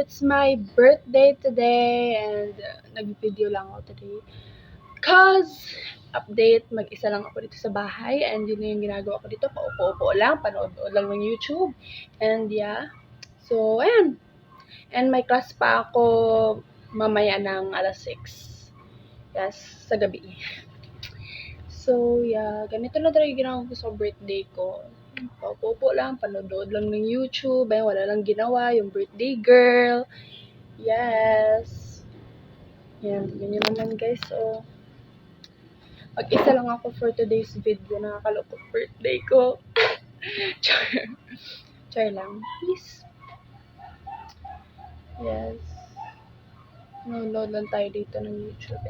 it's my birthday today and nag-video lang ako today. Cause, update, mag-isa lang ako dito sa bahay and yun na yung ginagawa ko dito. Paupo-upo lang, panood lang ng YouTube. And yeah, so ayan. And may class pa ako mamaya ng alas 6. Yes, sa gabi. So yeah, ganito na talaga ginagawa ko sa birthday ko. Paupo lang, panood lang ng YouTube, ay wala lang ginawa, yung birthday girl. Yes. Yan, ganyan naman guys. So, mag-isa lang ako for today's video. Nakakaloko birthday ko. Char. Char lang. Please. Yes. Nanonood lang tayo dito ng YouTube.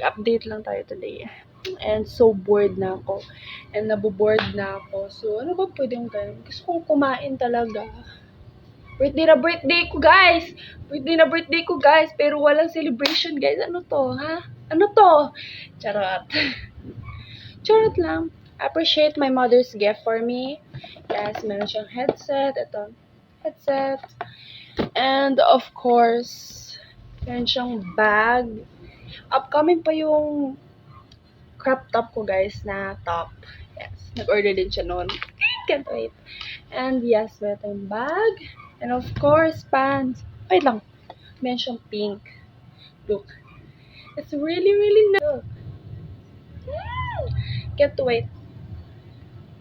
Update lang tayo today. And so bored na ako. And nabobored na ako. So, ano ba pwedeng gawin? Gusto kong kumain talaga. Birthday na birthday ko, guys! Birthday na birthday ko, guys! Pero walang celebration, guys. Ano to, ha? Ano to? Charot. Charot lang. Appreciate my mother's gift for me. Yes, meron siyang headset. Ito. Headset. And, of course, meron siyang bag. Upcoming pa yung crop top ko, guys, na top. Yes, nag-order din siya noon. Can't wait. And yes, meron tayong bag. And of course, pants. Wait lang. Meron siyang pink. Look. It's really, really nice. Can't wait.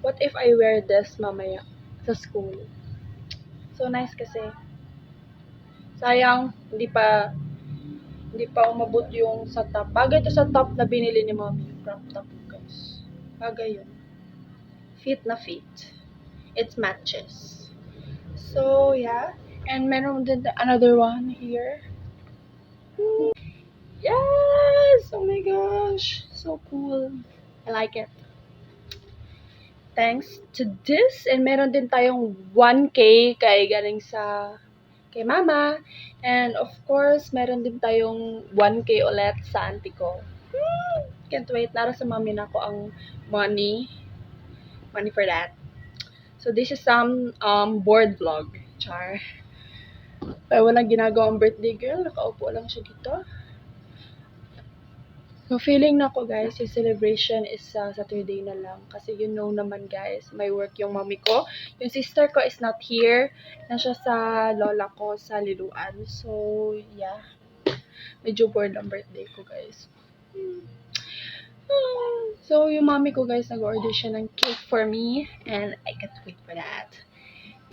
What if I wear this mamaya sa school? So nice kasi. Sayang, hindi pa umabot yung sa top. Bagay ito sa top na binili ni mommy. Crop top, guys. Bagay yun. Fit na fit. It matches. So, yeah. And meron din another one here. Yes! Oh my gosh. So cool. I like it. Thanks to this. And meron din tayong 1K kay galing kay mama. And of course, meron din tayong 1K ulit sa auntie ko. Can't wait. Nara sa mami na ako ang money for that. So this is some board vlog. Char. Pero walang ginagawang birthday girl. Nakaupo lang siya dito. So feeling na ko guys, yung celebration is Saturday na lang. Kasi you know naman guys, may work yung mami ko. Yung sister ko is not here. Nasya sa lola ko sa Liluan. So yeah. Medyo bored ang birthday ko guys. So yung mami ko guys, nag-order siya ng cake for me. And I can't wait for that.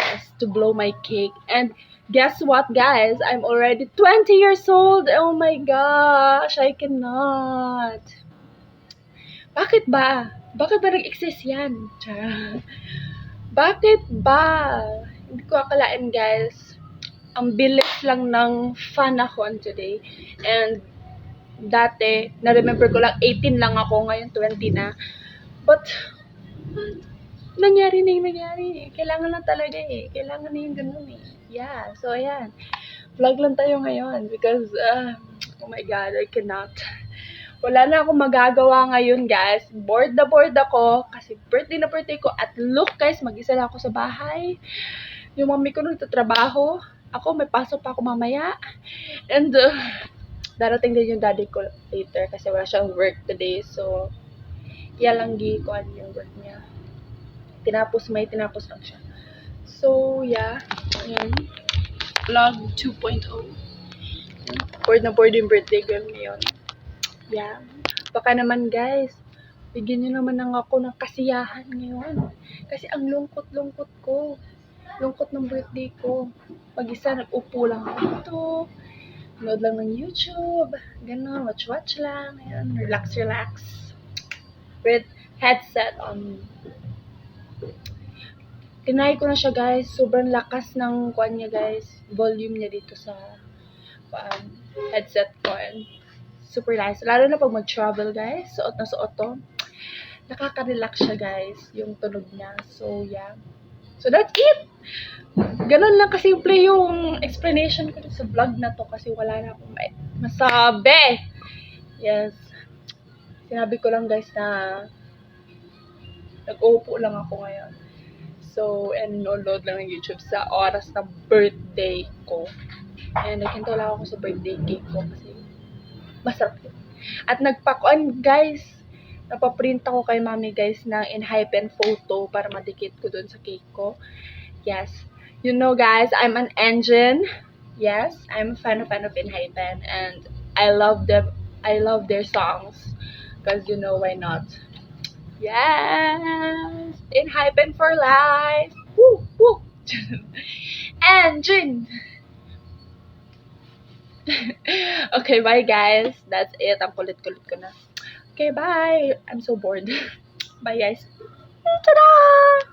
Yes, to blow my cake. And guess what guys? I'm already 20 years old. Oh my gosh, I cannot. Bakit ba? Bakit ba nag-exist yan? Bakit ba? Hindi ko akalain guys. Ang bilis lang ng fanahon today. And dati, na-remember ko lang 18 lang ako, ngayon 20 na. But nangyari na yung nangyari. Kailangan lang talaga eh. Kailangan na yung ganun eh. Yeah, so ayan. Vlog lang tayo ngayon because, oh my God, I cannot. Wala na akong magagawa ngayon, guys. Bored na bored ako kasi birthday na birthday ko. At look, guys, mag-isa lang ako sa bahay. Yung mami ko nagtatrabaho. Ako, may pasok pa ako mamaya. And, darating din yung daddy ko later kasi wala siyang work today. So, ialanggi ko yung work niya. Tinapos lang siya. So, yeah. Ayan. Vlog 2.0. Bored na bored yung birthday girl ngayon. Yeah. Baka naman guys, bigyan nyo naman ng ako ng kasiyahan ngayon. Kasi ang lungkot-lungkot ko. Lungkot ng birthday ko. Pag-isa, nag-upo lang ako dito. Nood lang ng YouTube. Ganon, watch lang. Ayan. Relax. With headset on. Tinry ko na siya guys. Sobrang lakas ng kuan niya guys. Volume niya dito sa headset ko. And super nice. Lalo na pag mag-travel guys. Suot na suot to. Nakaka-relax siya guys. Yung tunog niya. So yeah. So that's it. Ganon lang kasimple yung explanation ko sa vlog na to. Kasi wala na akong masabi. Yes. Sinabi ko lang guys na nag-uupo lang ako ngayon. So, nanonood lang ng YouTube sa oras ng birthday ko. And nagkinto lang ako sa birthday cake ko kasi masarap yun. At nagpakuan, guys. Napaprint ako kay mami, guys, ng in-hypen photo para madikit ko dun sa cake ko. Yes. You know, guys, I'm an engine. Yes, I'm a fan of in-hypen. And I love them. I love their songs. Because, you know, why not? Yes! In-hypen for life! Woo! Woo! Engine! Okay, bye guys. That's it. Ang kulit-kulit ko na. Okay, bye. I'm so bored. Bye guys. Ta-da!